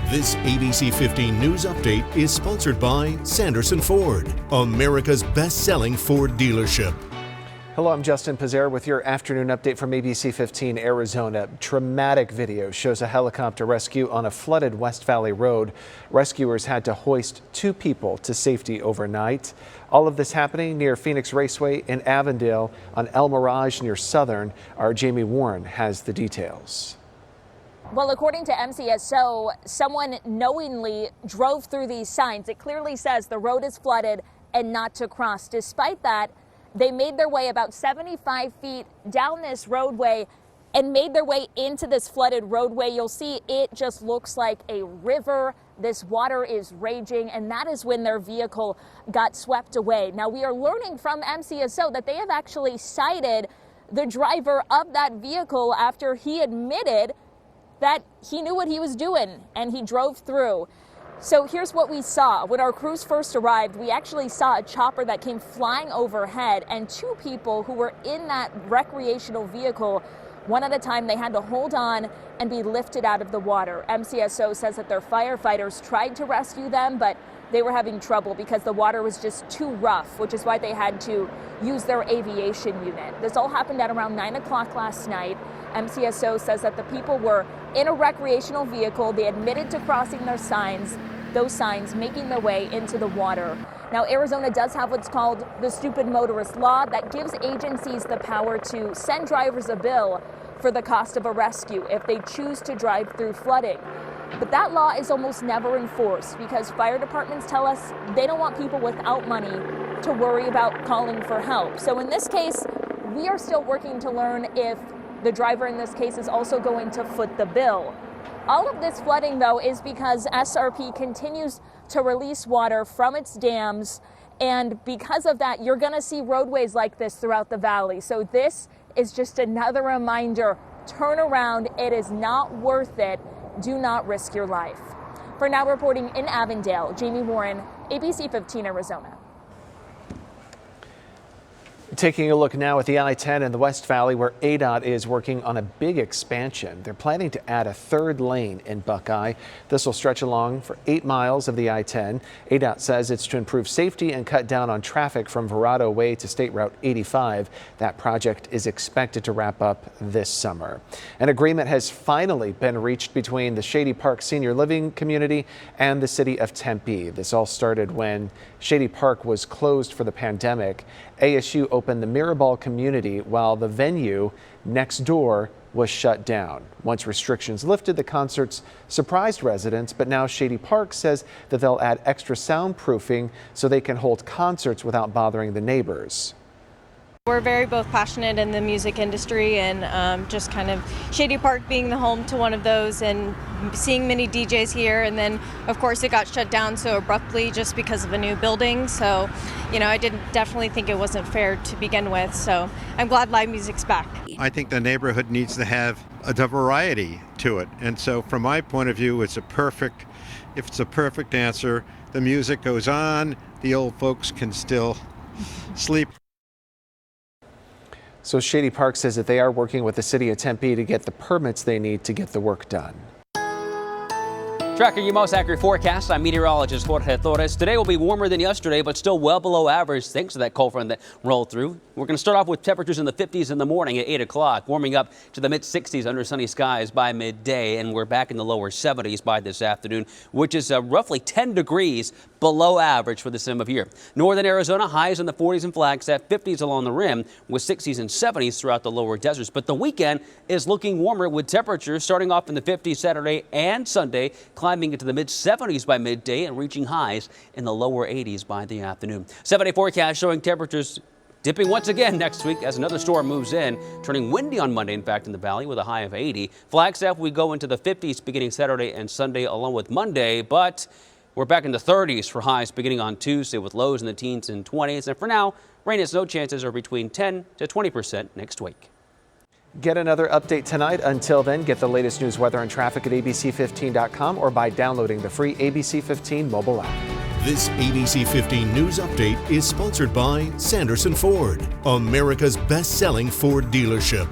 This ABC 15 News Update is sponsored by Sanderson Ford, America's best-selling Ford dealership. Hello, I'm Justin Pizzera with your afternoon update from ABC15 Arizona. Traumatic video shows a helicopter rescue on a flooded West Valley road. Rescuers had to hoist 2 people to safety overnight. All of this happening near Phoenix Raceway in Avondale on El Mirage near Southern. Our Jamie Warren has the details. Well, according to MCSO, someone knowingly drove through these signs. It clearly says the road is flooded and not to cross. Despite that, they made their way about 75 feet down this roadway and made their way into this flooded roadway. You'll see it just looks like a river. This water is raging, and that is when their vehicle got swept away. Now, we are learning from MCSO that they have actually cited the driver of that vehicle after he admitted that he knew what he was doing and he drove through. So here's what we saw. When our crews first arrived, we actually saw a chopper that came flying overhead, and 2 people who were in that recreational vehicle, one at a time, they had to hold on and be lifted out of the water. MCSO says that their firefighters tried to rescue them, but they were having trouble because the water was just too rough, which is why they had to use their aviation unit. This all happened at around 9 o'clock last night. MCSO says that the people were in a recreational vehicle. They admitted to crossing those signs making their way into the water. Now, Arizona does have what's called the stupid motorist law that gives agencies the power to send drivers a bill for the cost of a rescue if they choose to drive through flooding. But that law is almost never enforced because fire departments tell us they don't want people without money to worry about calling for help. So in this case, we are still working to learn if the driver in this case is also going to foot the bill. All of this flooding, though, is because SRP continues to release water from its dams. And because of that, you're going to see roadways like this throughout the valley. So this is just another reminder. Turn around. It is not worth it. Do not risk your life. For now, reporting in Avondale, Jamie Warren, ABC 15 Arizona. Taking a look now at the I-10 in the West Valley, where ADOT is working on a big expansion. They're planning to add a 3rd lane in Buckeye. This will stretch along for 8 miles of the I-10. ADOT says it's to improve safety and cut down on traffic from Verado Way to State Route 85. That project is expected to wrap up this summer. An agreement has finally been reached between the Shady Park Senior Living Community and the city of Tempe. This all started when Shady Park was closed for the pandemic. ASU opened the Mirabal community while the venue next door was shut down. Once restrictions lifted, the concerts surprised residents, but now Shady Park says that they'll add extra soundproofing so they can hold concerts without bothering the neighbors. We're very both passionate in the music industry, and just kind of Shady Park being the home to one of those and seeing many DJs here. And then of course it got shut down so abruptly just because of a new building. So, I definitely think it wasn't fair to begin with. So I'm glad live music's back. I think the neighborhood needs to have a variety to it. And so from my point of view, if it's a perfect answer, the music goes on, the old folks can still sleep. So Shady Park says that they are working with the city of Tempe to get the permits they need to get the work done. Tracking your most accurate forecast, I'm meteorologist Jorge Torres. Today will be warmer than yesterday, but still well below average thanks to that cold front that rolled through. We're going to start off with temperatures in the 50s in the morning at 8 o'clock, warming up to the mid-60s under sunny skies by midday, and we're back in the lower 70s by this afternoon, which is roughly 10 degrees below average for this time of year. Northern Arizona, highs in the 40s and Flagstaff, 50s along the rim, with 60s and 70s throughout the lower deserts. But the weekend is looking warmer with temperatures starting off in the 50s Saturday and Sunday, climbing into the mid-70s by midday and reaching highs in the lower 80s by the afternoon. 7-day forecast showing temperatures dipping once again next week as another storm moves in, turning windy on Monday, in fact, in the valley with a high of 80. Flagstaff, we go into the 50s beginning Saturday and Sunday along with Monday, but we're back in the 30s for highs beginning on Tuesday with lows in the teens and 20s. And for now, rain and snow chances are between 10 to 20% next week. Get another update tonight. Until then, get the latest news, weather, and traffic at abc15.com or by downloading the free ABC 15 mobile app. This ABC 15 News Update is sponsored by Sanderson Ford, America's best-selling Ford dealership.